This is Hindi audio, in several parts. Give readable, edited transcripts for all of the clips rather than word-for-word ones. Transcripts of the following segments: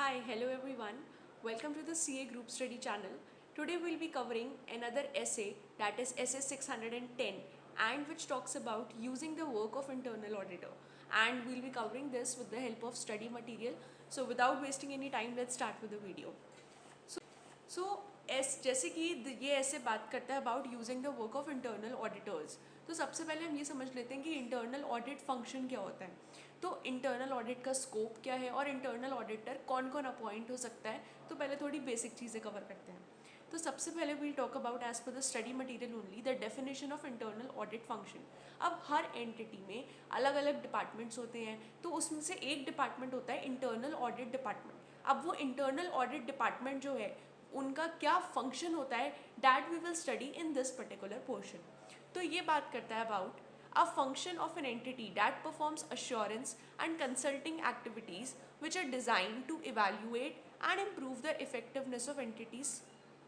Hi, hello everyone. Welcome to the CA Group Study channel. Today we'll be covering another essay, that is essay 610, and which talks about using the work of internal auditor. And we'll be covering this with the help of study material. So without wasting any time, let's start with the video. सो जैसे कि ये ऐसे बात करता है about using the work of internal auditors. तो सबसे पहले हम ये समझ लेते हैं कि इंटरनल ऑडिट फंक्शन क्या होता है। तो इंटरनल ऑडिट का स्कोप क्या है और इंटरनल ऑडिटर कौन कौन अपॉइंट हो सकता है। तो पहले थोड़ी बेसिक चीज़ें कवर करते हैं। तो सबसे पहले we'll talk about as per the study material only the definition of internal audit function. अब हर एंटिटी में अलग अलग डिपार्टमेंट्स होते हैं, तो उसमें से एक डिपार्टमेंट होता है इंटरनल ऑडिट डिपार्टमेंट। अब वो इंटरनल ऑडिट डिपार्टमेंट जो है उनका क्या फंक्शन होता है, that we will study in this particular portion. तो ये बात करता है about a function of an entity that performs assurance and consulting activities which are designed to evaluate and improve the effectiveness of entities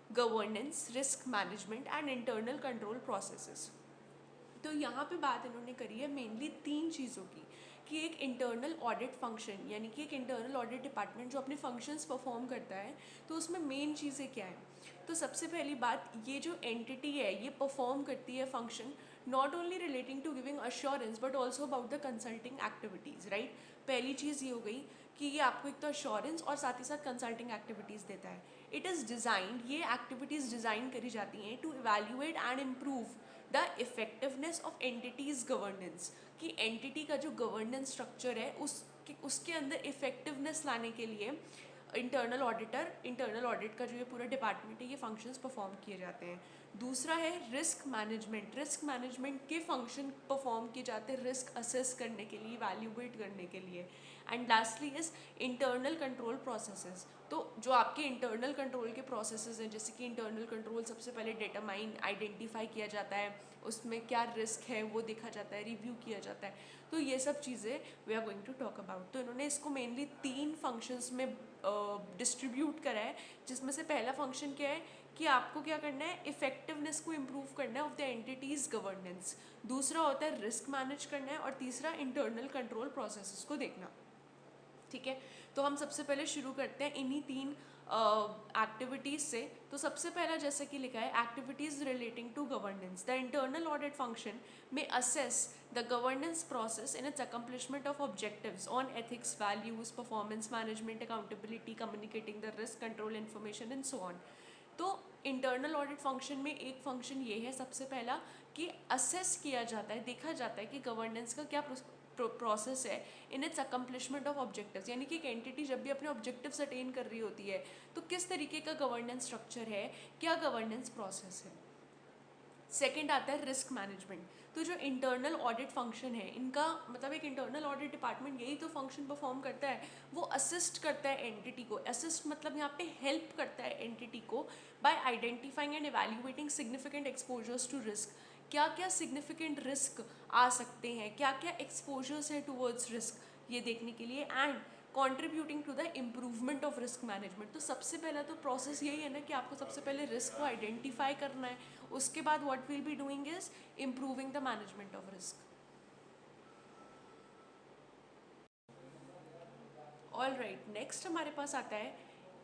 governance, risk management and internal control processes। तो यहाँ पे बात इन्होंने करी है मेनली तीन चीज़ों की, कि एक इंटरनल ऑडिट फंक्शन यानी कि एक इंटरनल ऑडिट डिपार्टमेंट जो अपने फंक्शंस परफॉर्म करता है, तो उसमें मेन चीज़ें क्या है। तो सबसे पहली बात, ये जो एंटिटी है ये परफॉर्म करती है function not only relating to giving assurance but also about the consulting activities, right. पहली चीज़ ये हो गई कि ये आपको एक तो अश्योरेंस और साथ ही साथ कंसल्टिंग एक्टिविटीज़ देता है। इट इज़ डिज़ाइंड, ये एक्टिविटीज़ डिज़ाइन करी जाती हैं to evaluate and improve the effectiveness of entities governance, कि एंटिटी का जो गवर्नेंस स्ट्रक्चर है उसके अंदर इफेक्टिवनेस लाने के लिए इंटरनल ऑडिट का जो ये पूरा डिपार्टमेंट है ये फंक्शंस परफॉर्म किए जाते हैं। दूसरा है रिस्क मैनेजमेंट। रिस्क मैनेजमेंट के फंक्शन परफॉर्म किए जाते हैं रिस्क असेस करने के लिए, वैल्यूएट करने के लिए। And lastly is internal control processes. तो जो आपके इंटरनल कंट्रोल के प्रोसेसेस हैं, जैसे कि इंटरनल कंट्रोल सबसे पहले डिटरमाइन आइडेंटिफाई किया जाता है, उसमें क्या रिस्क है वो देखा जाता है, रिव्यू किया जाता है। तो ये सब चीज़ें we are going to talk about. तो इन्होंने इसको मेनली तीन फंक्शंस में डिस्ट्रीब्यूट करा है, जिसमें से पहला फंक्शन क्या है कि आपको क्या करना है, इफेक्टिवनेस को इम्प्रूव करना है ऑफ द एंटिटीज़ गवर्नेंस। दूसरा होता है रिस्क मैनेज करना है और तीसरा इंटरनल कंट्रोल प्रोसेसेस को देखना। ठीक है, तो हम सबसे पहले शुरू करते हैं इन्हीं तीन एक्टिविटीज़ से। तो सबसे पहला जैसे कि लिखा है activities relating to governance. The internal audit function में assess the governance process in its accomplishment of objectives on ethics, values, performance management, accountability, communicating the risk, control information and so on. तो इंटरनल ऑडिट फंक्शन में एक फंक्शन ये है सबसे पहला कि असेस किया जाता है, देखा जाता है कि गवर्नेंस का क्या प्रोसेस है इन इट्स अकम्पलिशमेंट ऑफ ऑब्जेक्टिव्स, यानी कि एक एंटिटी जब भी अपने ऑब्जेक्टिव्स अटेन कर रही होती है तो किस तरीके का गवर्नेंस स्ट्रक्चर है, क्या गवर्नेंस प्रोसेस है। सेकेंड आता है रिस्क मैनेजमेंट। तो जो इंटरनल ऑडिट फंक्शन है इनका मतलब एक इंटरनल ऑडिट डिपार्टमेंट यही तो फंक्शन परफॉर्म करता है, वो असिस्ट करता है एंटिटी को। असिस्ट मतलब यहाँ पे हेल्प करता है एंटिटी को by identifying and evaluating significant exposures to risk. क्या क्या सिग्निफिकेंट रिस्क आ सकते हैं, क्या क्या एक्सपोजर्स हैं टूवर्ड्स रिस्क, ये देखने के लिए। And contributing to the improvement of risk management. तो सबसे पहला तो प्रोसेस यही है ना कि आपको सबसे पहले रिस्क को आइडेंटिफाई करना है, उसके बाद what will be doing is improving the management of risk. All right, next हमारे पास आता है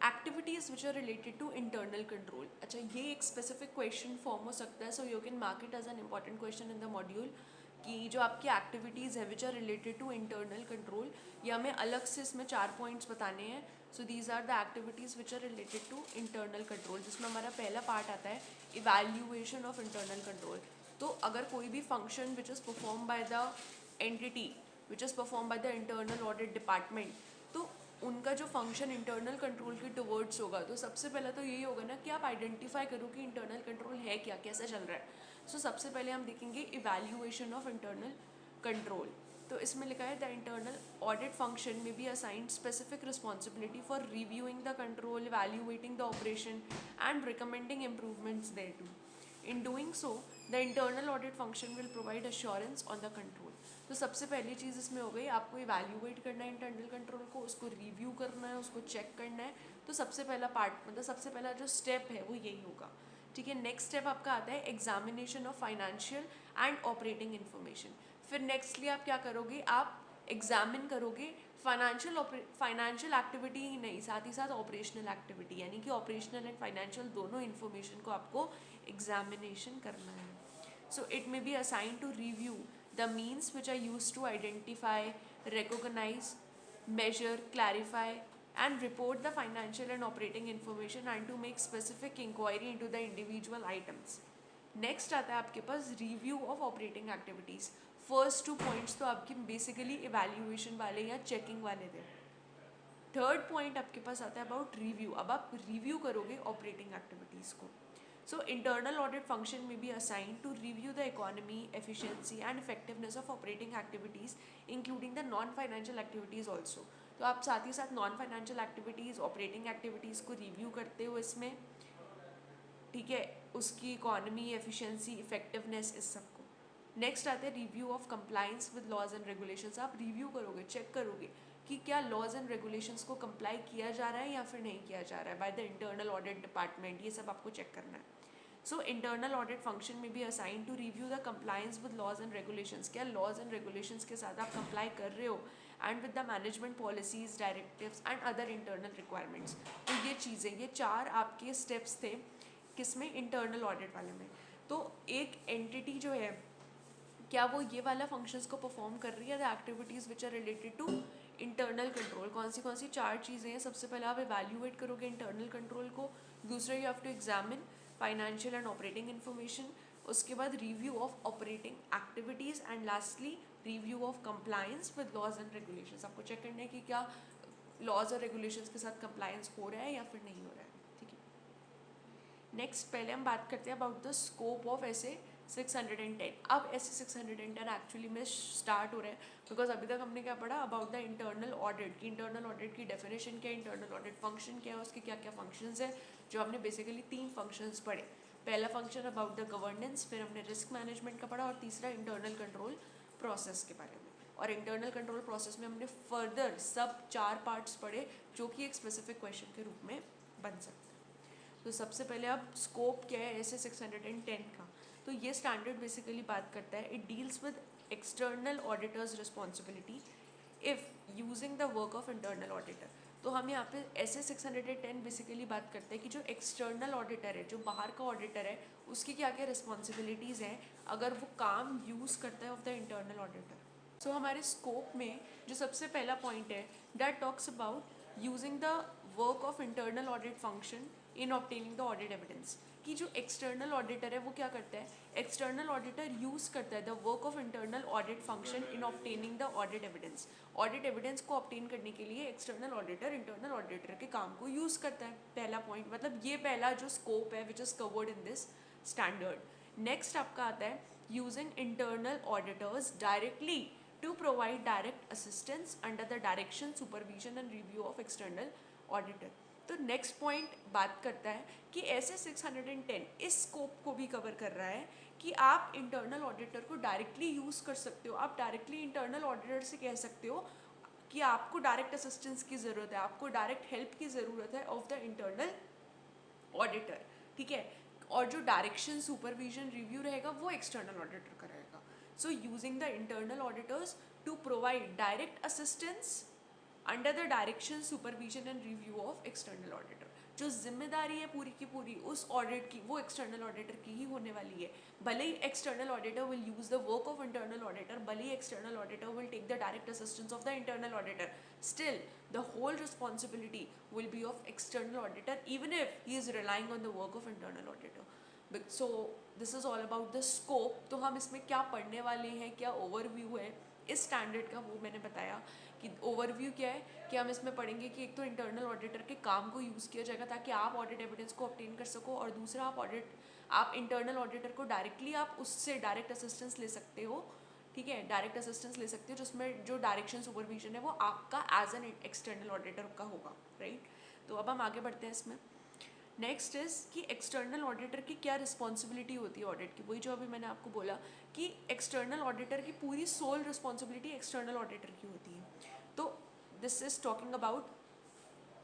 activities which are related to internal control. अच्छा, ये एक स्पेसिफिक क्वेश्चन फॉर्म हो सकता है, so you can mark it as an important question in the module कि जो आपकी एक्टिविटीज़ है which are related to internal control, या हमें अलग से इसमें 4 पॉइंट्स बताने हैं। So these are the activities which are related to internal control, जिसमें हमारा पहला पार्ट आता है इवैल्यूएशन ऑफ इंटरनल कंट्रोल। तो अगर कोई भी function which is perform by the entity which is perform by the internal audit department, तो उनका जो फंक्शन इंटरनल कंट्रोल के टुवर्ड्स होगा, तो सबसे पहले तो यही होगा ना कि आप आइडेंटिफाई करो कि इंटरनल कंट्रोल है क्या, कैसे चल रहा है। सो सबसे पहले हम देखेंगे इवैल्यूएशन ऑफ इंटरनल कंट्रोल। तो इसमें लिखा है the internal audit function may be assigned specific responsibility for reviewing the control, evaluating the operation and recommending improvements thereto. In doing so, the internal audit function will provide assurance on the control। तो सबसे पहली चीज़ इसमें हो गई, आपको इवैल्यूएट करना है इंटरनल कंट्रोल को, उसको रिव्यू करना है, उसको चेक करना है। तो सबसे पहला पार्ट मतलब सबसे पहला जो स्टेप है वो यही होगा। ठीक है, नेक्स्ट स्टेप आपका आता है examination of financial and operating information. फिर नेक्स्टली आप क्या करोगे, आप एग्जामिन करोगे फाइनेंशियल एक्टिविटी ही नहीं, साथ ही साथ ऑपरेशनल एक्टिविटी, यानी कि ऑपरेशनल एंड फाइनेंशियल दोनों इन्फॉर्मेशन को आपको एग्जामिनेशन करना है. So it may be assign to review the means which are use to identify, recognize, measure, clarify, and report the financial and operating information and to make specific inquiry into the individual items. Next आता है आपके पास review of operating activities. First 2 points तो आपके बेसिकली इवैल्यूएशन वाले या चेकिंग वाले थे. थर्ड पॉइंट आपके पास आता है अबाउट रिव्यू. अब आप रिव्यू करोगे ऑपरेटिंग एक्टिविटीज़ को. So internal audit function may be assigned to review the economy, efficiency and effectiveness of operating activities including the non-financial activities also. तो आप साथ ही साथ non-financial activities, operating activities को review करते हो इसमें, ठीक है, उसकी इकोनॉमी, एफिशिएंसी, इफेक्टिवनेस, इस सब को. नेक्स्ट आते हैं review of compliance with laws and regulations. आप रिव्यू करोगे, चेक करोगे कि क्या लॉज एंड रेगुलेशंस को कंप्लाई किया जा रहा है या फिर नहीं किया जा रहा है by the internal audit department. ये सब आपको चेक करना है. सो इंटरनल ऑडिट फंक्शन में भी assign to review the compliance with laws and regulations. क्या लॉज एंड रेगुलेशंस के साथ आप कंप्लाई कर रहे हो and with the management policies, directives and other internal requirements. तो ये चीज़ें, ये 4 आपके स्टेप्स थे किसमें, इंटरनल ऑडिट वाले में. तो एक एंटिटी जो है, क्या वो ये वाला फंक्शंस को परफॉर्म कर रही है, the activities which are related to internal control. कौन सी 4 चीज़ें हैं. सबसे पहले आप इवैल्यूएट करोगे इंटरनल कंट्रोल को. दूसरा, you have to examine financial and operating information. उसके बाद review of operating activities and lastly review of compliance with laws and regulations. आपको चेक करना है कि क्या लॉज और रेगुलेशंस के साथ कंप्लायंस हो रहा है या फिर नहीं हो रहा है. नेक्स्ट पहले हम बात करते हैं अबाउट द स्कोप ऑफ ऐसे 610. अब ऐसे 610 एक्चुअली में स्टार्ट हो रहे हैं बिकॉज अभी तक हमने क्या पढ़ा अबाउट द इंटरनल ऑडिट की. इंटरनल ऑडिट की डेफिनेशन क्या है, इंटरनल ऑडिट फंक्शन क्या है, उसके क्या क्या फंक्शंस है, जो हमने बेसिकली 3 फंक्शंस पढ़े. पहला फंक्शन अबाउट द गवर्नेंस, फिर हमने रिस्क मैनेजमेंट का पढ़ा, और तीसरा इंटरनल कंट्रोल प्रोसेस के बारे में. और इंटरनल कंट्रोल प्रोसेस में हमने फर्दर सब 4 पार्ट्स पढ़े जो कि एक स्पेसिफिक क्वेश्चन के रूप में बन सकते हैं. तो सबसे पहले अब स्कोप क्या है ऐसे 610 का. तो ये स्टैंडर्ड बेसिकली बात करता है, it deals with external auditors responsibility if using the work of internal auditor. तो हम यहाँ पे ऐसे 610 बेसिकली बात करते हैं कि जो एक्सटर्नल ऑडिटर है, जो बाहर का ऑडिटर है, उसकी क्या क्या रिस्पॉन्सिबिलिटीज़ हैं अगर वो काम यूज़ करता है ऑफ द इंटरनल ऑडिटर. सो हमारे स्कोप में जो सबसे पहला पॉइंट है, that talks about using the work of internal audit function in obtaining the audit evidence. कि जो एक्सटर्नल ऑडिटर है वो क्या करता है, एक्सटर्नल ऑडिटर यूज़ करता है the work of internal audit function in obtaining the audit evidence. Audit evidence को ऑब्टेन करने के लिए एक्सटर्नल ऑडिटर इंटरनल ऑडिटर के काम को यूज़ करता है. पहला पॉइंट, मतलब ये पहला जो स्कोप है which is covered in this standard. Next आपका आता है using internal auditors directly to provide direct assistance under the direction, supervision and review of external auditor. तो नेक्स्ट पॉइंट बात करता है कि ऐसे 610 इस स्कोप को भी कवर कर रहा है कि आप इंटरनल ऑडिटर को डायरेक्टली यूज़ कर सकते हो. आप डायरेक्टली इंटरनल ऑडिटर से कह सकते हो कि आपको डायरेक्ट असिस्टेंस की ज़रूरत है, आपको डायरेक्ट हेल्प की ज़रूरत है ऑफ द इंटरनल ऑडिटर. ठीक है, और जो डायरेक्शन, सुपरविजन, रिव्यू रहेगा वो एक्सटर्नल ऑडिटर का रहेगा. So using the internal auditors to provide direct assistance under the direction, supervision and review of external auditor. जो जिम्मेदारी है पूरी की पूरी उस ऑडिट की, वो एक्सटर्नल ऑडिटर की ही होने वाली है. भले ही external auditor will use the work of internal auditor, भले ही external auditor will take the direct assistance of the internal auditor, still the whole responsibility will be of external auditor even if he is relying on the work of internal auditor. So this is all about the scope. तो हम इसमें क्या पढ़ने वाले हैं, क्या ओवरव्यू है इस स्टैंडर्ड का, वो मैंने बताया. कि ओवरव्यू क्या है कि हम इसमें पढ़ेंगे कि एक तो इंटरनल ऑडिटर के काम को यूज़ किया जाएगा ताकि आप ऑडिट एविडेंस को ऑब्टेन कर सको, और दूसरा आप इंटरनल ऑडिटर को डायरेक्टली आप उससे डायरेक्ट असिस्टेंस ले सकते हो. ठीक है, डायरेक्ट असिस्टेंस ले सकते हो जिसमें जो डायरेक्शन, सुपरविजन है वो आपका एज एन एक्सटर्नल ऑडिटर का होगा. राइट, तो अब हम आगे बढ़ते हैं इसमें. नेक्स्ट इज़ कि एक्सटर्नल ऑडिटर की क्या रिस्पॉन्सिबिलिटी होती है ऑडिट की. वही जो अभी मैंने आपको बोला कि एक्सटर्नल ऑडिटर की पूरी सोल रिस्पॉन्सिबिलिटी एक्सटर्नल ऑडिटर की होती है. तो this is talking about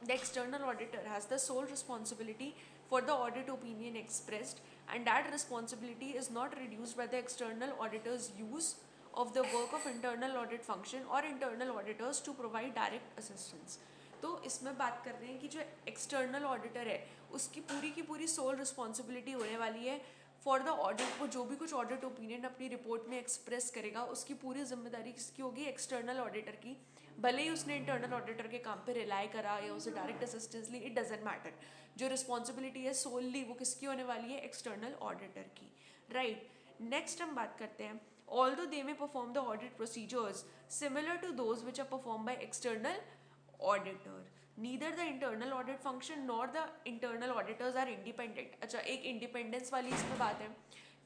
the external auditor has the sole responsibility for the audit opinion expressed, and that responsibility is not reduced by the external auditor's use of the work of internal audit function or internal auditors to provide direct assistance. तो इसमें बात कर रहे हैं कि जो एक्सटर्नल ऑडिटर है उसकी की पूरी सोल रिस्पॉन्सिबिलिटी होने वाली है फॉर द ऑडिट. वो जो भी कुछ ऑडिट ओपिनियन अपनी रिपोर्ट में एक्सप्रेस करेगा उसकी पूरी जिम्मेदारी किसकी होगी? एक्सटर्नल ऑडिटर की. भले ही उसने इंटरनल ऑडिटर के काम पे रिलाई करा या उसे डायरेक्ट असिस्टेंस ली, इट डजेंट मैटर. जो रिस्पॉन्सिबिलिटी है सोलली वो किसकी होने वाली है? एक्सटर्नल ऑडिटर की. राइट. नेक्स्ट हम बात करते हैं although they may perform the audit procedures similar to those which are performed by external auditor, neither the internal audit function nor the internal auditors are independent. अच्छा, एक इंडिपेंडेंस वाली इसमें बात है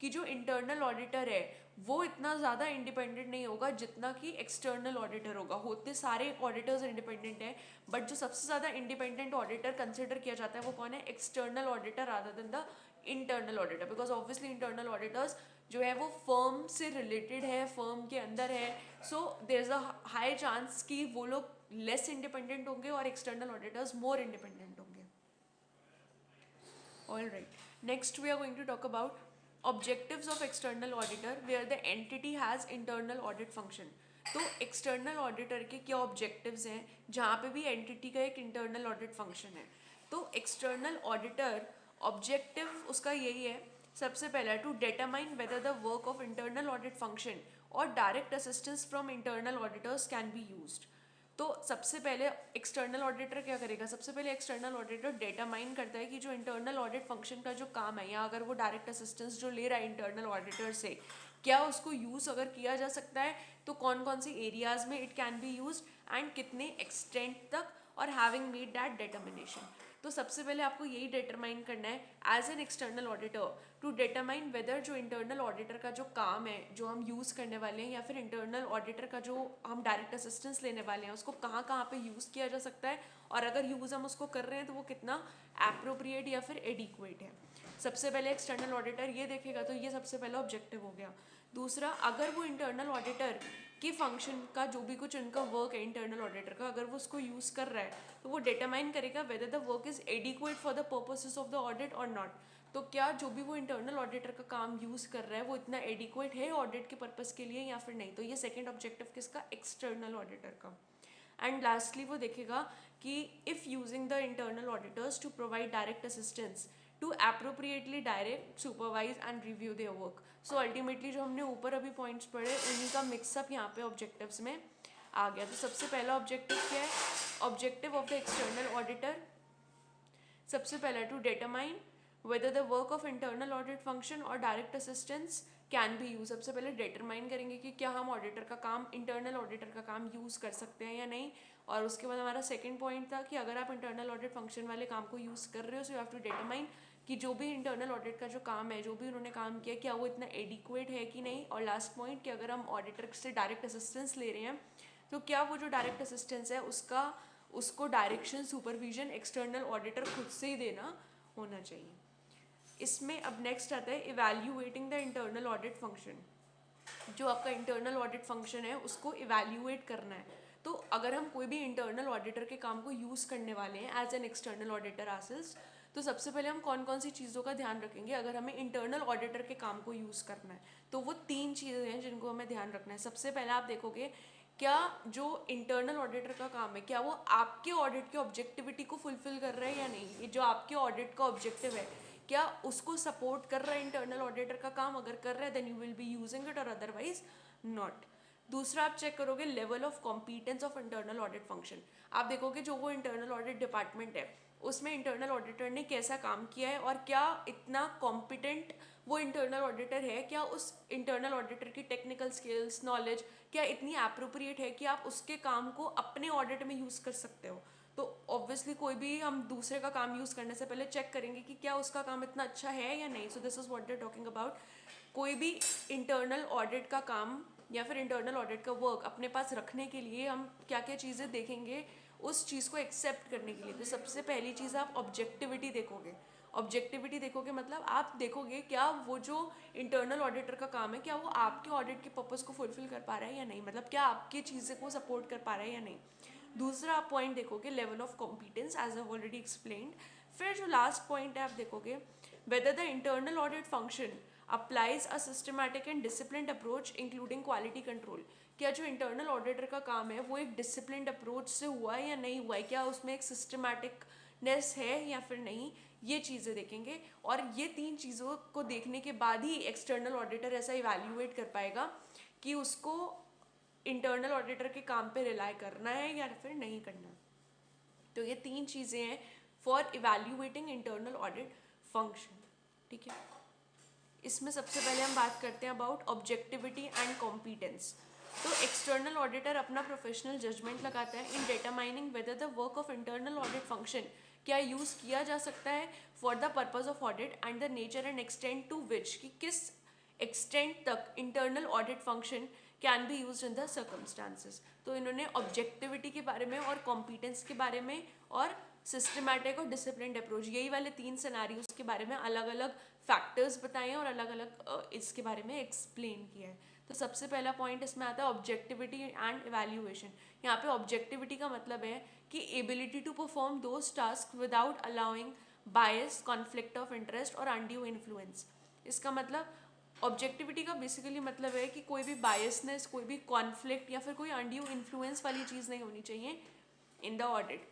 कि जो इंटरनल ऑडिटर है वो इतना ज़्यादा इंडिपेंडेंट नहीं होगा जितना कि एक्सटर्नल ऑडिटर होगा. होते सारे ऑडिटर्स इंडिपेंडेंट हैं, बट जो सबसे ज़्यादा इंडिपेंडेंट ऑडिटर कंसिडर किया जाता है वो कौन है? External auditor rather than the internal auditor. Because obviously internal auditors जो है वो फर्म से रिलेटेड है, फर्म के अंदर है, so there is a high chance कि वो लोग लेस इंडिपेंडेंट होंगे और एक्सटर्नल ऑडिटर्स मोर इंडिपेंडेंट होंगे. All right. Next we are going to talk about objectives of external auditor where the entity has internal audit function. तो एक्सटर्नल ऑडिटर के क्या ऑब्जेक्टिव्स हैं जहाँ पे भी एंटिटी का एक इंटरनल ऑडिट फंक्शन है. तो एक्सटर्नल ऑडिटर ऑब्जेक्टिव उसका यही है, सबसे पहला to determine whether the work of internal audit function और direct assistance from internal auditors can be used. तो सबसे पहले एक्सटर्नल ऑडिटर क्या करेगा? सबसे पहले एक्सटर्नल ऑडिटर डेटामाइन करता है कि जो इंटरनल ऑडिट फंक्शन का जो काम है या अगर वो डायरेक्ट असिस्टेंस जो ले रहा है इंटरनल ऑडिटर से, क्या उसको यूज़ अगर किया जा सकता है तो कौन कौन सी एरियाज में it can be use and कितने एक्सटेंट तक, और हैविंग मेड दैट डिटर्मिनेशन. तो सबसे पहले आपको यही डिटरमाइन करना है as an external auditor to determine whether जो इंटरनल ऑडिटर का जो काम है जो हम यूज़ करने वाले हैं या फिर इंटरनल ऑडिटर का जो हम डायरेक्ट असिस्टेंस लेने वाले हैं उसको कहाँ कहाँ पे यूज़ किया जा सकता है, और अगर यूज़ हम उसको कर रहे हैं तो वो कितना एप्रोप्रिएट या फिर एडिक्वेट है. सबसे पहले एक्सटर्नल ऑडिटर ये देखेगा, तो ये सबसे पहला ऑब्जेक्टिव हो गया. दूसरा, अगर वो इंटरनल ऑडिटर के फंक्शन का जो भी कुछ उनका वर्क है इंटरनल ऑडिटर का, अगर वो उसको यूज़ कर रहा है तो वो डिटरमाइन करेगा weather the work is adequate for the purposes of the audit और नॉट. तो क्या जो भी वो इंटरनल ऑडिटर का काम यूज़ कर रहा है वो इतना एडिक्वेट है ऑडिट के पर्पस के लिए या फिर नहीं. तो ये सेकेंड ऑब्जेक्टिव किसका? एक्सटर्नल ऑडिटर का. एंड लास्टली वो देखेगा कि if using the internal auditors to provide direct assistance to appropriately direct supervise and review their work. So ultimately जो हमने ऊपर अभी पॉइंट्स पढ़े उन्हीं का मिक्सअप यहाँ पे ऑब्जेक्टिव्स में आ गया. तो सबसे पहला ऑब्जेक्टिव क्या है? Objective of the external auditor सबसे पहला to determine whether the work of internal audit function और direct assistance can be use. सबसे पहले डिटरमाइन करेंगे कि क्या हम ऑडिटर का काम, इंटरनल ऑडिटर का काम यूज़ कर सकते हैं या नहीं. और उसके बाद हमारा सेकंड पॉइंट था कि अगर आप इंटरनल ऑडिट फंक्शन वाले काम को यूज़ कर रहे हो so you have to determine कि जो भी इंटरनल ऑडिट का जो काम है, जो भी उन्होंने काम किया, क्या वो इतना एडिक्वेट है कि नहीं. और लास्ट पॉइंट कि अगर हम ऑडिटर से डायरेक्ट असिस्टेंस ले रहे हैं तो क्या वो जो डायरेक्ट असिस्टेंस है उसको डायरेक्शन सुपरविजन एक्सटर्नल ऑडिटर खुद से ही देना होना चाहिए. इसमें अब नेक्स्ट आता है evaluating the internal audit function. जो आपका इंटरनल ऑडिट फंक्शन है उसको इवैल्यूएट करना है. तो अगर हम कोई भी इंटरनल ऑडिटर के काम को यूज़ करने वाले हैं एज एन एक्सटर्नल ऑडिटर आसेल्स, तो सबसे पहले हम कौन कौन सी चीज़ों का ध्यान रखेंगे अगर हमें इंटरनल ऑडिटर के काम को यूज़ करना है. तो वो 3 चीज़ें हैं जिनको हमें ध्यान रखना है. सबसे पहले आप देखोगे क्या जो इंटरनल ऑडिटर का काम है क्या वो आपके ऑडिट के ऑब्जेक्टिविटी को फुलफिल कर रहा है या नहीं. ये जो आपके ऑडिट का ऑब्जेक्टिव है क्या उसको सपोर्ट कर रहा है इंटरनल ऑडिटर का काम. अगर कर रहा है then you will be using it और अदरवाइज नॉट. दूसरा आप चेक करोगे level of competence of internal audit function. आप देखोगे जो वो इंटरनल ऑडिट डिपार्टमेंट है उसमें इंटरनल ऑडिटर ने कैसा काम किया है और क्या इतना कॉम्पिटेंट वो इंटरनल ऑडिटर है, क्या उस इंटरनल ऑडिटर की टेक्निकल स्किल्स नॉलेज क्या इतनी एप्रोप्रिएट है कि आप उसके काम को अपने ऑडिट में यूज़ कर सकते हो. तो ऑब्वियसली कोई भी हम दूसरे का काम यूज़ करने से पहले चेक करेंगे कि क्या उसका काम इतना अच्छा है या नहीं. So this is what they are talking about. कोई भी इंटरनल ऑडिट का काम या फिर इंटरनल ऑडिट का वर्क अपने पास रखने के लिए हम क्या क्या चीज़ें देखेंगे उस चीज़ को एक्सेप्ट करने के लिए. तो सबसे पहली चीज़ आप ऑब्जेक्टिविटी देखोगे. ऑब्जेक्टिविटी देखोगे मतलब आप देखोगे क्या वो जो इंटरनल ऑडिटर का काम है क्या वो आपके ऑडिट के पर्पस को फुलफिल कर पा रहा है या नहीं, मतलब क्या आपकी चीज़ें को सपोर्ट कर पा रहा है या नहीं. दूसरा आप पॉइंट देखोगे level of competence as I already explained. फिर जो लास्ट पॉइंट है आप देखोगे whether the internal audit function applies a systematic and disciplined approach including quality control. क्या जो इंटरनल ऑडिटर का काम है वो एक डिसिप्लिन्ड अप्रोच से हुआ है या नहीं हुआ है, क्या उसमें एक सिस्टमैटिकनेस है या फिर नहीं, ये चीज़ें देखेंगे। और ये तीन चीज़ों को देखने के बाद ही एक्सटर्नल ऑडिटर ऐसा इवैल्यूएट कर पाएगा कि उसको इंटरनल ऑडिटर के काम पे रिलाई करना है या फिर नहीं करना। तो ये तीन चीज़ें हैं for evaluating internal audit function. ठीक है, इसमें सबसे पहले हम बात करते हैं अबाउट ऑब्जेक्टिविटी एंड कॉम्पिटेंस। तो एक्सटर्नल ऑडिटर अपना प्रोफेशनल जजमेंट लगाता है in determining whether the work of internal audit function क्या यूज़ किया जा सकता है for the purpose of audit and the nature and extent to which, कि किस एक्सटेंट तक internal audit function can be use in the circumstances. तो इन्होंने ऑब्जेक्टिविटी के बारे में और कॉम्पिटेंस के बारे में और सिस्टमैटिक और डिसिप्लिन्ड अप्रोच, यही वाले तीन सिनेरियोज के बारे में अलग अलग फैक्टर्स बताए हैं और अलग अलग इसके बारे में एक्सप्लेन किया है। तो सबसे पहला पॉइंट इसमें आता है ऑब्जेक्टिविटी एंड इवैल्यूएशन। यहाँ पे ऑब्जेक्टिविटी का मतलब है कि ability to perform those task without allowing bias, conflict of interest और अनड्यू इन्फ्लुएंस। इसका मतलब ऑब्जेक्टिविटी का बेसिकली मतलब है कि कोई भी बायसनेस, कोई भी कॉन्फ्लिक्ट या फिर कोई अनड्यू इन्फ्लुएंस वाली चीज़ नहीं होनी चाहिए इन द ऑडिट।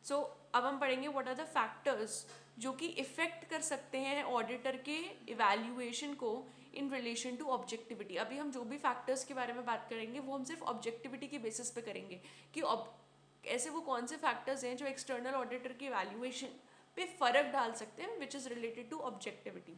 सो अब हम पढ़ेंगे व्हाट आर द फैक्टर्स जो कि इफेक्ट कर सकते हैं ऑडिटर के इवैल्यूएशन को इन रिलेशन टू ऑब्जेक्टिविटी। अभी हम जो भी फैक्टर्स के बारे में बात करेंगे वो हम सिर्फ ऑब्जेक्टिविटी के बेसिस पे करेंगे कि ऐसे वो कौन से फैक्टर्स हैं जो एक्सटर्नल ऑडिटर की इवैल्यूएशन पे फर्क डाल सकते हैं which is related to objectivity.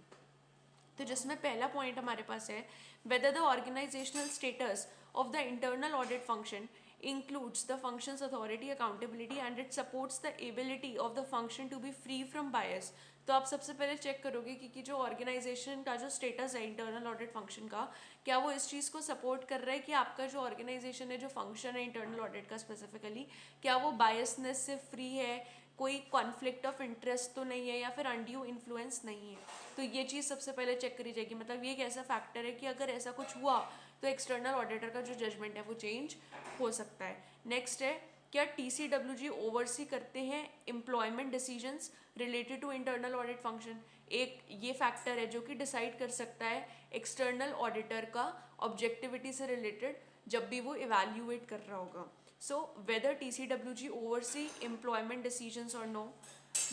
तो जिसमें पहला पॉइंट हमारे पास है whether the organisational status of the internal audit function includes the function's authority, accountability and it supports the ability of the function to be free from bias। तो आप सबसे पहले चेक करोगे कि जो ऑर्गेनाइजेशन का जो स्टेटस है इंटरनल ऑडिट फंक्शन का, क्या वो इस चीज़ को सपोर्ट कर रहा है कि आपका जो ऑर्गेनाइजेशन है, जो फंक्शन है इंटरनल ऑडिट का स्पेसिफिकली, क्या वो बायसनेस से फ्री है, कोई कॉन्फ्लिक्ट ऑफ इंटरेस्ट तो नहीं है या फिर अनड्यू इन्फ्लुएंस नहीं है। तो ये चीज़ सबसे पहले चेक करी जाएगी। मतलब ये एक ऐसा फैक्टर है कि अगर ऐसा कुछ हुआ तो एक्सटर्नल ऑडिटर का जो जजमेंट है वो चेंज हो सकता है। नेक्स्ट है क्या TCWG ओवरसी करते हैं employment decisions related to internal audit function. एक ये फैक्टर है जो कि डिसाइड कर सकता है एक्सटर्नल ऑडिटर का ऑब्जेक्टिविटी से रिलेटेड जब भी वो इवैल्यूएट कर रहा होगा। So whether TCWG oversee employment decisions और no,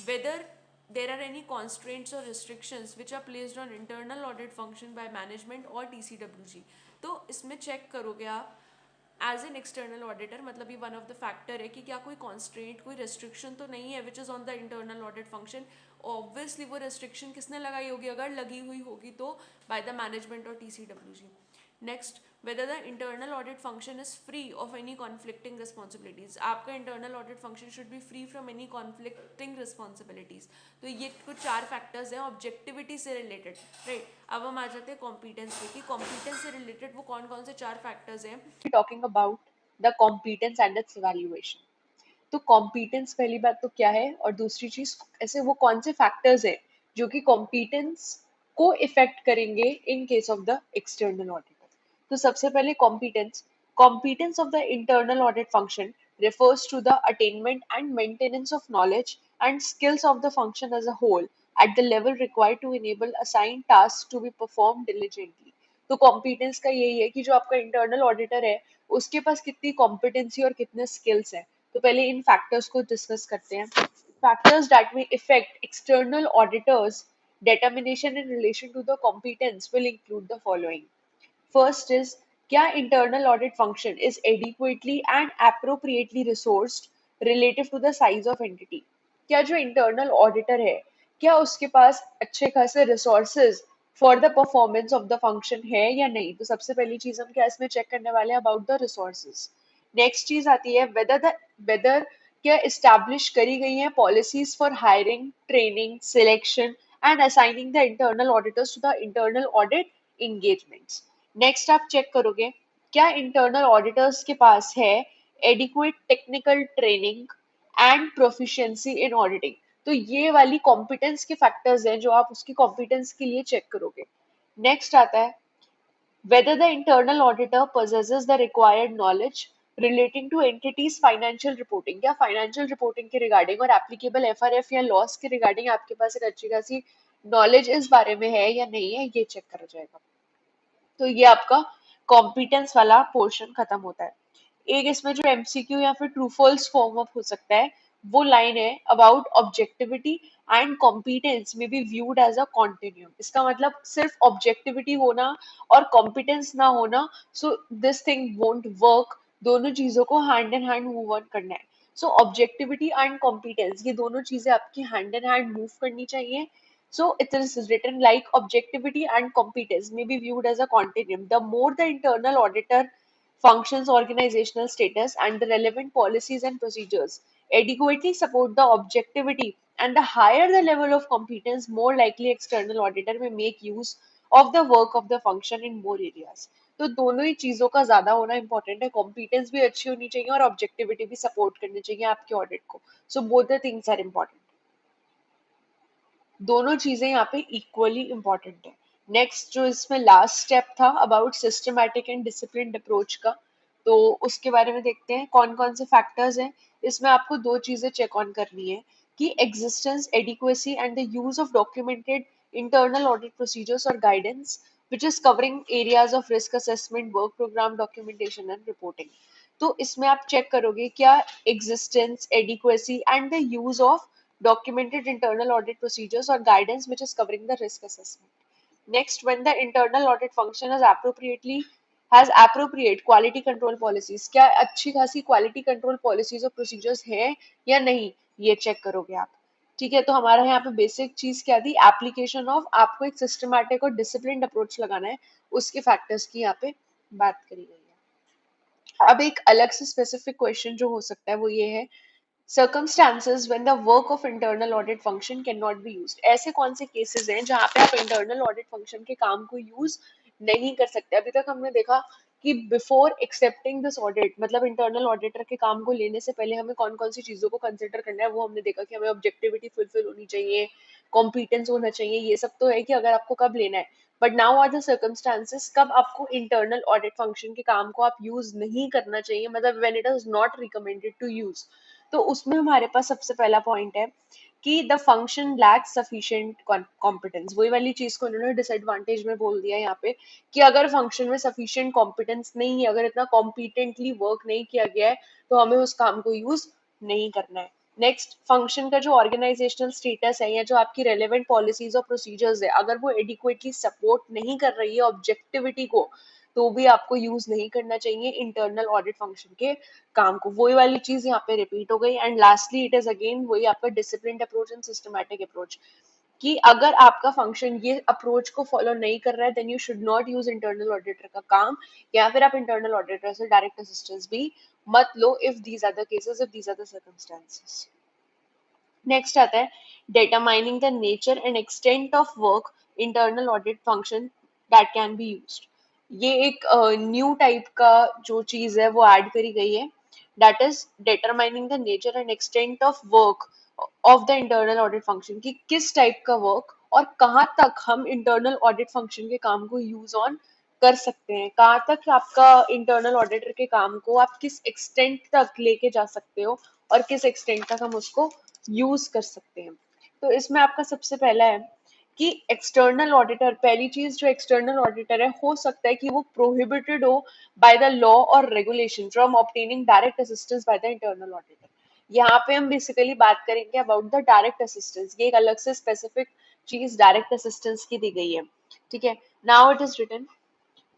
whether there are any constraints or restrictions which are placed on internal audit function by management or TCWG। तो इसमें चेक करोगे आप एज एन एक्सटर्नल ऑडिटर, मतलब ये वन ऑफ द फैक्टर है कि क्या कोई कॉन्स्ट्रेंट, कोई रेस्ट्रिक्शन तो नहीं है which is on the internal audit function. Obviously वो रेस्ट्रिक्शन किसने लगाई होगी, अगर लगी हुई होगी तो बाय द मैनेजमेंट और TCWG। Next, whether the internal audit function is free of any conflicting responsibilities। आपका internal audit function should be free from any conflicting responsibilities। तो ये कुछ चार फैक्टर्स हैं ऑब्जेक्टिविटी से रिलेटेड, राइट। अब हम आ जाते हैं कॉम्पिटेंस पे कि कॉम्पिटेंस से रिलेटेड वो कौन कौन से चार फैक्टर्स हैं। Talking about the competence and it's evaluation. तो कॉम्पिटेंस पहली बात तो क्या है, और दूसरी चीज ऐसे वो कौन से फैक्टर्स हैं जो कि कॉम्पिटेंस को इफेक्ट करेंगे in case of the external auditor. तो सबसे पहले competence of the internal audit function refers to the attainment and maintenance of knowledge and skills of the function as a whole at the level required to enable assigned tasks to be performed diligently। तो कॉम्पिटेंस का यही है कि जो आपका इंटरनल ऑडिटर है उसके पास कितनी कॉम्पिटेंसी और कितने स्किल्स हैं। तो पहले इन फैक्टर्स को डिस्कस करते हैं। Factors that may affect external auditors determination in relation to the competence will include the following। First is, क्या internal audit function is adequately and appropriately resourced relative to the size of entity। क्या जो internal auditor है क्या उसके पास अच्छे खासे resources for the performance of the function है या नहीं। तो सबसे पहली चीज हम क्या इसमें चेक करने वाले हैं about the resources। नेक्स्ट चीज आती है whether क्या एस्टैब्लिश करी गई हैं policies for hiring, training, selection and assigning the internal auditors to the internal audit engagements। Next आप चेक करोगे क्या इंटरनल ऑडिटर्स के पास है adequate technical training and proficiency in auditing. तो ये वाली कॉम्पिटेंस के फैक्टर्स हैं जो आप उसकी कॉम्पिटेंस के लिए चेक करोगे। नेक्स्ट आता है whether the internal auditor possesses the required knowledge relating to entities financial reporting। क्या फाइनेंशियल रिपोर्टिंग के रिगार्डिंग और एप्लीकेबल FRF या लॉस के रिगार्डिंग आपके पास एक अच्छी खासी नॉलेज इस बारे में है या नहीं है, ये चेक करा जाएगा। तो ये आपका कॉम्पिटेंस वाला पोर्शन खत्म होता है। एक इसमें जो एमसीक्यू या फिर ट्रू फॉल्स फॉर्म अप हो सकता है, वो लाइन है about objectivity and competence may be viewed as a continuum. इसका मतलब सिर्फ ऑब्जेक्टिविटी होना और कॉम्पिटेंस ना होना, so this thing won't work. दोनों चीजों को hand in hand move on करना है। सो ऑब्जेक्टिविटी एंड कॉम्पिटेंस, ये दोनों चीजें आपकी हैंड इन हैंड मूव करनी चाहिए। So it is written like objectivity and competence may be viewed as a continuum. The more the internal auditor functions, organizational status, and the relevant policies and procedures adequately support the objectivity, and the higher the level of competence, more likely external auditor may make use of the work of the function in more areas. तो दोनों ही चीजों का ज्यादा होना इंपॉर्टेंट है। कॉम्पिटेंस भी अच्छी होनी चाहिए और ऑब्जेक्टिविटी भी सपोर्ट करनी चाहिए आपके ऑडिट को। So both the things are important. दोनों चीजें यहाँ पे इक्वली इंपॉर्टेंट है। नेक्स्ट जो इसमें लास्ट स्टेप था about systematic and disciplined approach का, तो उसके बारे में देखते हैं कौन कौन से फैक्टर्स हैं। इसमें आपको दो चीजें चेक ऑन करनी है कि existence, adequacy and the use of documented internal audit procedures और guidance which is covering areas of risk assessment, work program documentation and reporting. तो इसमें आप चेक करोगे क्या existence, adequacy and the use of documented internal audit procedures or guidance which is covering the risk assessment. Next, when the internal audit function is appropriately has appropriate quality control policies, क्या अच्छी खासी quality control policies और procedures हैं या नहीं, ये चेक करोगे आप। ठीक है, तो हमारा यहाँ पे बेसिक चीज क्या थी, एप्लीकेशन ऑफ, आपको एक सिस्टमैटिक और डिसिप्लिन अप्रोच लगाना है, उसके फैक्टर्स की यहाँ पे बात करी गई है। अब एक अलग से स्पेसिफिक क्वेश्चन जो हो सकता है वो ये है, circumstances when the work of internal audit function cannot be used। ऐसे कौन से केसेस हैं जहाँ पे आप इंटरनल ऑडिट फंक्शन के काम को यूज नहीं कर सकते। अभी तक हमने देखा कि बिफोर एक्सेप्टिंग दिस ऑडिट, मतलब इंटरनल ऑडिटर के काम को लेने से पहले हमें कौन कौन सी चीजों को कंसिडर करना है, वो हमने देखा कि हमें ऑब्जेक्टिविटी फुलफिल होनी चाहिए, कॉम्पिटेंस होना चाहिए, ये सब तो है कि अगर आपको कब लेना है। But now are the circumstances कब आपको इंटरनल ऑडिट फंक्शन के काम को आप यूज नहीं करना चाहिए, मतलब when it is not recommended to use. तो उसमें हमारे पास सबसे पहला पॉइंट है कि the function lacks sufficient competence. वही वाली चीज को उन्होंने डिसएडवांटेज में बोल दिया यहाँ पे कि अगर फंक्शन में सफिशिएंट कॉम्पिटेंस नहीं है, अगर इतना कॉम्पिटेंटली वर्क नहीं किया गया है, तो हमें उस काम को यूज नहीं करना है। नेक्स्ट, फंक्शन का जो ऑर्गेनाइजेशनल स्टेटस है या जो आपकी रेलेवेंट पॉलिसीज और प्रोसीजर्स है, अगर वो एडिक्वेटली सपोर्ट नहीं कर रही है ऑब्जेक्टिविटी को, तो भी आपको यूज नहीं करना चाहिए इंटरनल ऑडिट फंक्शन के काम को। वही वाली चीज यहाँ पे रिपीट हो गई। And lastly it is again वही आपका disciplined approach and systematic approach, कि अगर आपका फंक्शन ये अप्रोच को फॉलो नहीं कर रहा है, then you should not use internal auditor का काम, या फिर आप इंटरनल ऑडिटर से डायरेक्ट असिस्टेंस भी मत लो if these are the cases, if these are the circumstances. Next आता है determining the nature and extent of work internal audit function that can be used। ये एक न्यू टाइप का जो चीज है वो ऐड करी गई है, that is determining the nature and extent of work of the internal audit function, कि किस टाइप का वर्क और कहाँ तक हम इंटरनल ऑडिट फंक्शन के काम को यूज ऑन कर सकते हैं, कहाँ तक आपका इंटरनल ऑडिटर के काम को आप किस एक्सटेंट तक लेके जा सकते हो और किस एक्सटेंट तक हम उसको यूज कर सकते हैं। तो इसमें आपका सबसे पहला है कि एक्सटर्नल ऑडिटर, पहली चीज जो एक्सटर्नल ऑडिटर है, हो सकता है कि वो प्रोहिबिटेड हो बाय द लॉ और regulation from obtaining direct assistance by the internal auditor. यहाँ पे हम बेसिकली बात करेंगे अबाउट द डायरेक्ट असिस्टेंस। ये एक अलग से स्पेसिफिक चीज डायरेक्ट असिस्टेंस की दी गई है। ठीक है, नाउ इट इज रिटन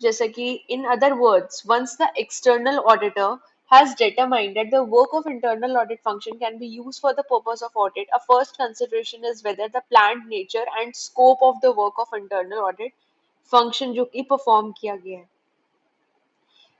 जैसे कि in other words, once the external auditor has determined that the work of internal audit function can be used for the purpose of audit, a first consideration is whether the planned nature and scope of the work of internal audit function जो कि perform किया गया है।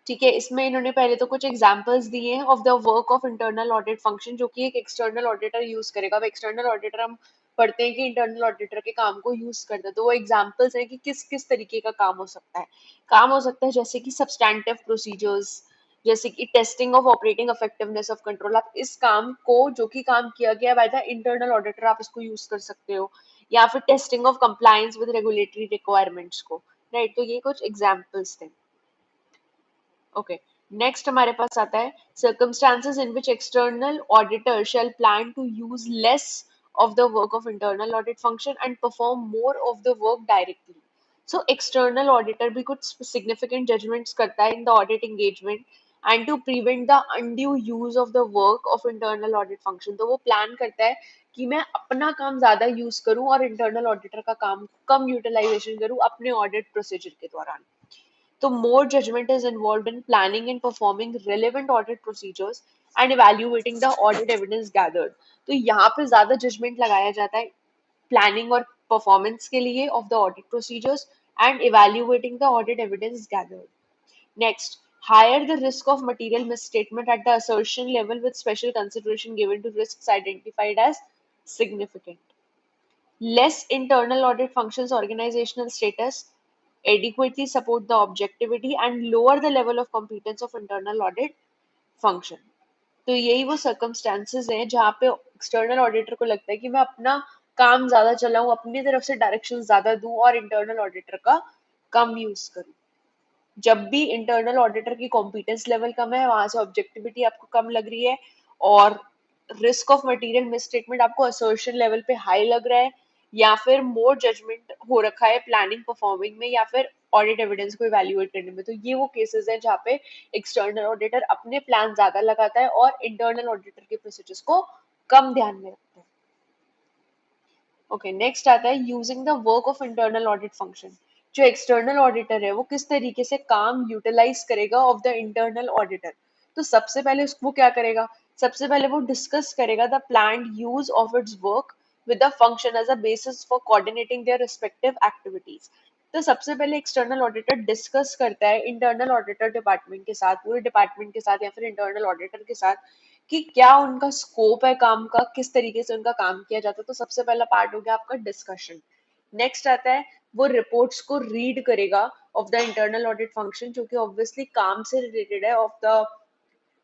ठीक है, इसमें इन्होंने पहले तो कुछ एग्जांपल्स दिए हैं of the work of internal audit function जो कि एक एक्सटर्नल ऑडिटर यूज करेगा। अब एक्सटर्नल ऑडिटर हम पढ़ते हैं कि इंटरनल ऑडिटर के काम को यूज करता है, तो वो एग्जांपल्स हैं कि किस किस तरीके का काम हो सकता है। काम हो सकता है जैसे कि सब्सटैंटिव प्रोसीजर्स, जैसे कि testing of operating effectiveness of control. आप इस काम को जो कि काम किया गया बाय द इंटरनल ऑडिटर आप इसको यूज कर सकते हो, या फिर testing of compliance with regulatory requirements को। राइट, तो ये कुछ एग्जांपल्स थे। ओके, नेक्स्ट हमारे पास आता है circumstances in which external auditor shall plan to use less of the work of internal audit function and perform more of the work directly. So external auditor भी कुछ significant judgments करता है in the audit engagement and to prevent the undue use of the work of internal audit function. तो वो plan करता है कि मैं अपना काम ज्यादा यूज करूं और इंटरनल ऑडिटर का काम कम यूटिलाइजेशन करूं अपने ऑडिट प्रोसीजर के दौरान. So more judgment is involved in planning and performing relevant audit procedures and evaluating the audit evidence gathered. तो यहाँ पे ज्यादा judgment लगाया जाता है planning और performance के लिए of the audit procedures and evaluating the audit evidence gathered. Next, higher the risk of material misstatement at the assertion level with special consideration given to risks identified as significant. Less internal audit functions organizational status adequately support the objectivity and lower the level of competence of internal audit function. तो यही वो circumstances हैं जहाँ पे external auditor को लगता है कि मैं अपना काम ज्यादा चलाऊं, अपनी तरफ से डायरेक्शन ज्यादा दूं और internal auditor का कम यूज करूं. जब भी इंटरनल ऑडिटर की कॉम्पिटेंस लेवल कम है, वहां से ऑब्जेक्टिविटी आपको कम लग रही है और रिस्क ऑफ मटेरियल मिसस्टेटमेंट आपको असर्शन लेवल पे हाई लग रहा है, या फिर मोर जजमेंट हो रखा है प्लानिंग परफॉर्मिंग में या फिर ऑडिट एविडेंस को इवैल्यूएट करने में, तो ये वो केसेस हैं जहाँ पे एक्सटर्नल ऑडिटर अपने प्लान ज्यादा लगाता है और इंटरनल ऑडिटर के प्रोसीजर्स को कम ध्यान में रखता है. ओके, नेक्स्ट आता है using the work of internal audit function. जो एक्सटर्नल ऑडिटर है वो किस तरीके से काम यूटिलाइज करेगा ऑफ द इंटरनल ऑडिटर. तो सबसे पहले वो क्या करेगा, सबसे पहले वो डिस्कस करेगा the planned use of its work with the function as a basis for coordinating their respective activities. तो सबसे पहले एक्सटर्नल ऑडिटर डिस्कस करता है इंटरनल ऑडिटर डिपार्टमेंट के साथ, पूरे डिपार्टमेंट के साथ या फिर इंटरनल ऑडिटर के साथ कि क्या उनका स्कोप है काम का, किस तरीके से उनका काम किया जाता है. तो सबसे पहला पार्ट हो गया आपका डिस्कशन. नेक्स्ट आता है वो रिपोर्ट्स को रीड करेगा of the internal audit function, जो कि ऑब्वियसली काम से रिलेटेड है, of the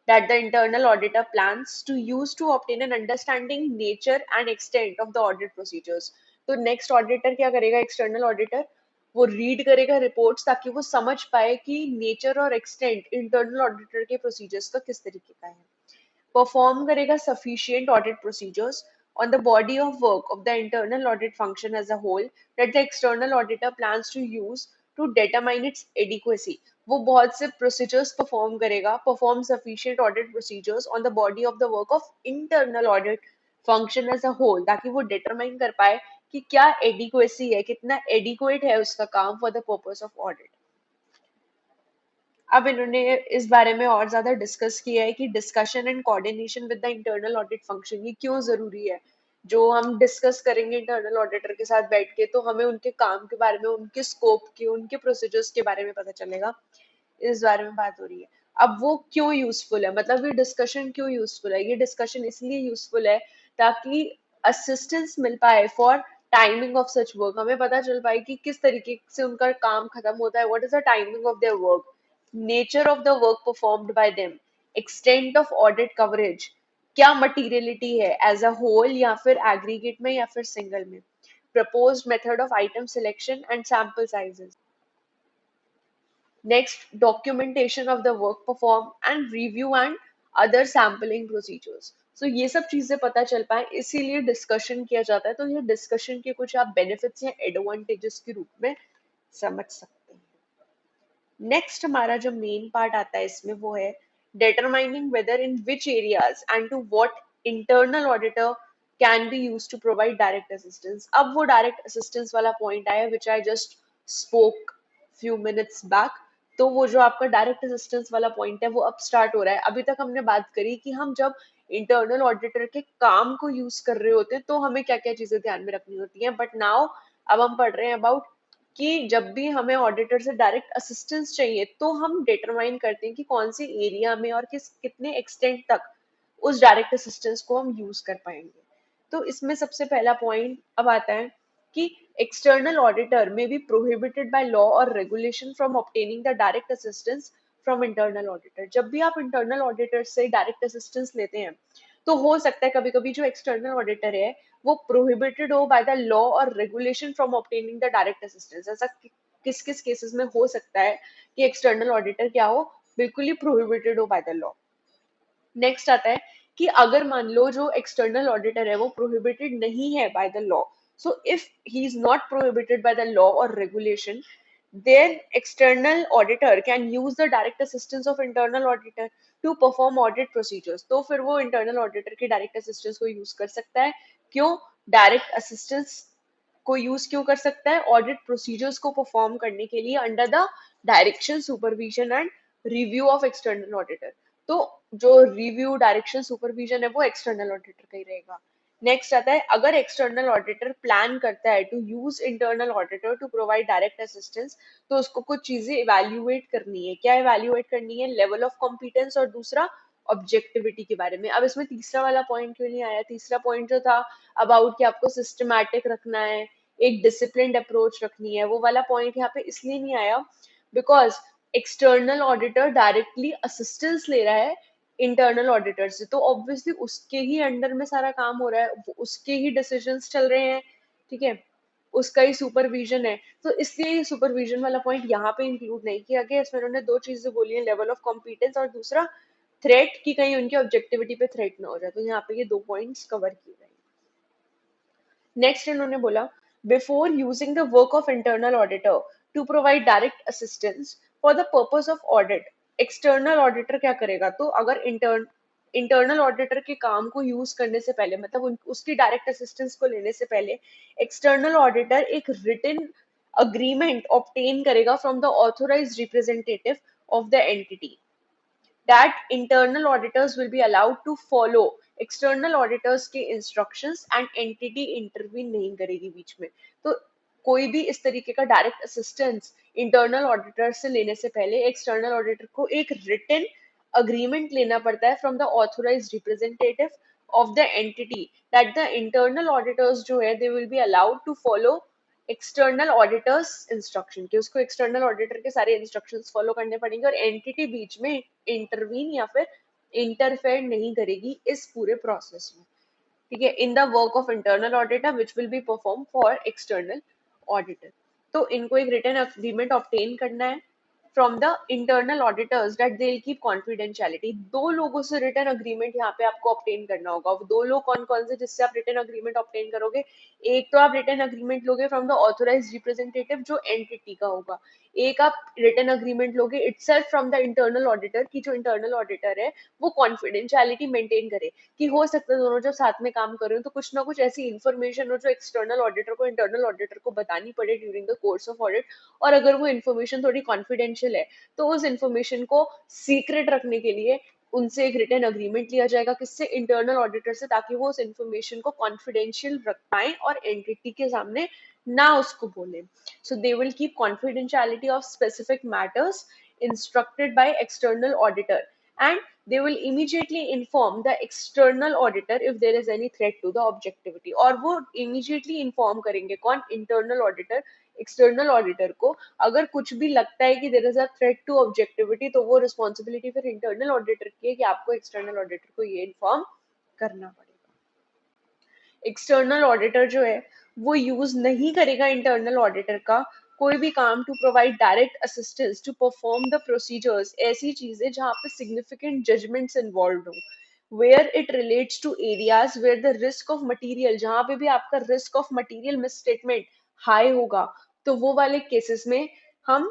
that the internal auditor plans to use to obtain an understanding nature and extent of the audit procedures. तो नेक्स्ट ऑडिटर क्या करेगा, एक्सटर्नल ऑडिटर वो रीड करेगा रिपोर्ट्स ताकि वो समझ पाए कि नेचर और एक्सटेंट इंटरनल ऑडिटर के प्रोसीजर्स का किस तरीके का है. परफॉर्म करेगा sufficient audit procedures on the body of work of the internal audit function as a whole that the external auditor plans to use to determine its adequacy. वो बहुत से procedures perform करेगा, perform sufficient audit procedures on the body of the work of internal audit function as a whole ताकि वो determine कर पाए कि क्या adequacy है, कितना adequate है उसका काम for the purpose of audit. अब इन्होंने इस बारे में और ज्यादा डिस्कस किया है कि discussion and coordination with the internal audit function ये क्यों जरूरी है. जो हम डिस्कस करेंगे इंटरनल ऑडिटर के साथ बैठ के तो हमें उनके काम के बारे में, उनके स्कोप के, उनके प्रोसीजर्स के बारे में पता चलेगा. इस बारे में बात हो रही है. अब वो क्यों यूजफुल है, मतलब ये डिस्कशन क्यों यूजफुल है, ये डिस्कशन इसलिए यूजफुल है ताकि असिस्टेंस मिल पाए for timing of such work. हमें पता चल पाए कि किस तरीके से उनका काम खत्म होता है, what is the timing of their work, nature of the work performed by them, extent of audit coverage, क्या materiality है as a whole या फिर aggregate में या फिर single में, proposed method of item selection and sample sizes. Next, documentation of the work performed and review and other sampling procedures. So ये सब चीजें पता चल पाए इसीलिए डिस्कशन किया जाता है. तो ये डिस्कशन के कुछ आप बेनिफिट्स या एडवांटेजेस के रूप में समझ सकते हैं. नेक्स्ट हमारा जो मेन पार्ट आता है इसमें वो है determining whether in which areas and to what internal auditor can be used to provide direct assistance. अब वो direct assistance वाला point आया which I just spoke few minutes back. तो वो जो आपका डायरेक्ट असिस्टेंस वाला पॉइंट है वो अब स्टार्ट हो रहा है. अभी तक हमने बात करी कि हम जब इंटरनल ऑडिटर के काम को यूज कर रहे होते हैं तो हमें क्या क्या चीजें ध्यान में रखनी होती हैं, बट नाउ अब हम पढ़ रहे हैं अबाउट कि जब भी हमें ऑडिटर से डायरेक्ट असिस्टेंस चाहिए तो हम डिटरमाइन करते हैं कि कौन सी एरिया में और कितने एक्सटेंट तक उस डायरेक्ट असिस्टेंस को हम यूज कर पाएंगे. तो इसमें सबसे पहला पॉइंट अब आता है कि एक्सटर्नल ऑडिटर में बी प्रोहिबिटेड बाय लॉ और regulation from obtaining the direct assistance from internal auditor. जब भी आप इंटरनल ऑडिटर से डायरेक्ट असिस्टेंस लेते हैं तो हो सकता है कभी कभी जो एक्सटर्नल ऑडिटर है वो प्रोहिबिटेड हो बाय द लॉ और regulation from obtaining the direct assistance. ऐसा किस किस केसेस में हो सकता है कि एक्सटर्नल ऑडिटर क्या हो, बिल्कुल ही प्रोहिबिटेड हो बाय द लॉ. नेक्स्ट आता है कि अगर मान लो जो एक्सटर्नल ऑडिटर है वो प्रोहिबिटेड नहीं है by the law, so if he is not prohibited by the law और regulation, then external auditor can use the direct assistance of internal auditor to perform audit procedures. तो फिर वो internal auditor के direct assistance को use कर सकता है. क्यों? direct assistance को यूज क्यों कर सकता है? ऑडिट प्रोसीजर्स को परफॉर्म करने के लिए under the direction, supervision and review of external auditor. तो जो रिव्यू, डायरेक्शन, सुपरविजन है वो एक्सटर्नल ऑडिटर का ही रहेगा. नेक्स्ट आता है, अगर एक्सटर्नल ऑडिटर प्लान करता है to use internal auditor to provide direct assistance, तो उसको कुछ चीजें इवेल्युएट करनी है. क्या इवेल्युएट करनी है? लेवल ऑफ कॉम्पिटेंस और दूसरा ऑब्जेक्टिविटी के बारे में. अब इसमें तीसरा वाला पॉइंट क्यों नहीं आया? तीसरा पॉइंट जो था अबाउट कि आपको सिस्टमैटिक रखना है, एक डिसिप्लिन्ड अप्रोच रखनी है, वो वाला पॉइंट यहाँ पे इसलिए नहीं आया because external auditor directly assistance ले रहा है इंटरनल ऑडिटर से, तो ऑब्वियसली उसके ही अंडर में सारा काम हो रहा है, उसके ही डिसीजंस चल रहे हैं, ठीक है, उसका ही सुपरविजन है. तो इसलिए ये सुपरविजन वाला पॉइंट यहाँ पे इंक्लूड नहीं किया गया. इसमें उन्होंने दो चीजें बोली है, लेवल ऑफ कॉम्पिटेंस और दूसरा थ्रेट, की कहीं उनकी ऑब्जेक्टिविटी पे थ्रेट ना हो जाए. तो यहाँ पे ये दो पॉइंट्स कवर किए गए. नेक्स्ट इन्होंने बोला, before using the work of internal auditor to provide direct assistance for the purpose of audit, external auditor क्या करेगा? तो अगर इंटरनल ऑडिटर के काम को यूज करने से पहले, मतलब उसकी डायरेक्ट असिस्टेंस को लेने से पहले, एक्सटर्नल ऑडिटर एक रिटन अग्रीमेंट ऑब्टेन करेगा from the authorised representative of the entity, that internal auditors will be allowed to follow external auditors के instructions and entity intervene नहीं करेगी बीच में. तो कोई भी इस तरीके का डायरेक्ट असिस्टेंस इंटरनल ऑडिटर से लेने से पहले एक्सटर्नल ऑडिटर को एक रिटन अग्रीमेंट लेना पड़ता है from the authorised representative of the entity, that the internal auditors जो है they will be allowed to follow external auditors instruction, कि उसको एक्सटर्नल ऑडिटर के सारे इंस्ट्रक्शंस फॉलो करने पड़ेंगे और एंटिटी बीच में इंटरवीन या फिर इंटरफेयर नहीं करेगी इस पूरे प्रोसेस में, ठीक है, in the work of internal auditor which will be perform for external auditor. तो इनको एक रिटन अग्रीमेंट ऑब्टेन करना है from the internal auditors that they will keep confidentiality. दो लोगों से रिटन अग्रीमेंट यहाँ पे आपको ऑब्टेन करना होगा. वो दो लोग कौन कौन से जिससे आप रिटन अग्रीमेंट ऑब्टेन करोगे? एक तो आप रिटन अग्रीमेंट लोगे फ्रॉम द ऑथोराइज्ड रिप्रेजेंटेटिव जो एंटिटी का होगा, एक आप रिटन अग्रीमेंट लोगे itself from the internal auditor की जो इंटरनल ऑडिटर है वो कॉन्फिडेंशियलिटी मेंटेन करे, कि हो सकता है दोनों जब साथ में काम कर रहे हो तो कुछ ना कुछ ऐसी इन्फॉर्मेशन हो जो एक्सटर्नल ऑडिटर को इंटरनल ऑडिटर को बतानी पड़े during the course of audit, और अगर वो इन्फॉर्मेशन थोड़ी कॉन्फिडेंशियल है तो उस इन्फॉर्मेशन को सीक्रेट रखने के लिए उनसे एक रिटन अग्रीमेंट लिया जाएगा, किससे? इंटरनल ऑडिटर से, ताकि वो उस इन्फॉर्मेशन को कॉन्फिडेंशियल रख पाए और एंटिटी के सामने ना उसको बोले. So they will keep confidentiality of specific matters instructed by external auditor, and they will immediately inform the external auditor if there is any threat to the objectivity. और वो immediately inform करेंगे कौन? internal auditor एक्सटर्नल ऑडिटर को. अगर कुछ भी लगता है कि there is a threat to objectivity तो वो रिस्पॉन्सिबिलिटी फिर इंटरनल ऑडिटर की है कि आपको एक्सटर्नल ऑडिटर को ये इन्फॉर्म करना पड़ेगा. एक्सटर्नल ऑडिटर जो है वो यूज नहीं करेगा इंटरनल ऑडिटर का कोई भी काम to provide direct assistance to perform the procedures, ऐसी चीजें जहाँ पे सिग्निफिकेंट जजमेंट्स इन्वॉल्व हो, where it relates to areas where the risk of material, जहाँ पे भी आपका risk of material misstatement high होगा, तो वो वाले केसेस में हम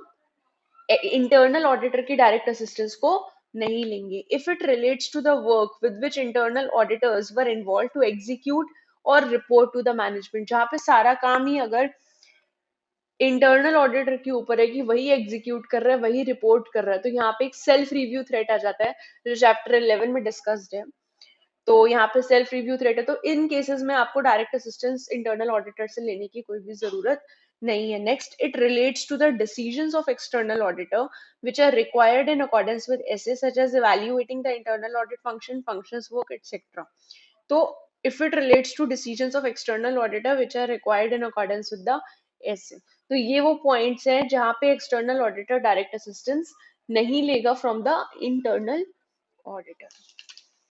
इंटरनल ऑडिटर की डायरेक्ट असिस्टेंस को नहीं लेंगे. If it relates to the work with which internal auditors were involve to execute और रिपोर्ट टू द मैनेजमेंट, जहाँ पे सारा काम ही अगर इंटरनल ऑडिटर के ऊपर है कि वही एग्जीक्यूट कर रहा है, वही रिपोर्ट कर रहा है, तो यहाँ पे एक सेल्फ रिव्यू थ्रेट आ जाता है जो चैप्टर 11 में डिस्कस्ड है. तो यहाँ पे सेल्फ रिव्यू थ्रेट है, तो इन केसेस में आपको डायरेक्ट असिस्टेंस इंटरनल ऑडिटर से लेने की कोई भी जरूरत नहीं है. Next, it relates to the decisions of external auditor which are required in accordance with SA such as evaluating the internal audit function, functions, work, etc. तो if it relates to decisions of external auditor which are required in accordance with the SA, तो ये वो पॉइंट्स हैं जहाँ पे एक्सटर्नल ऑडिटर डायरेक्ट असिस्टेंस नहीं लेगा फ्रॉम द इंटरनल ऑडिटर.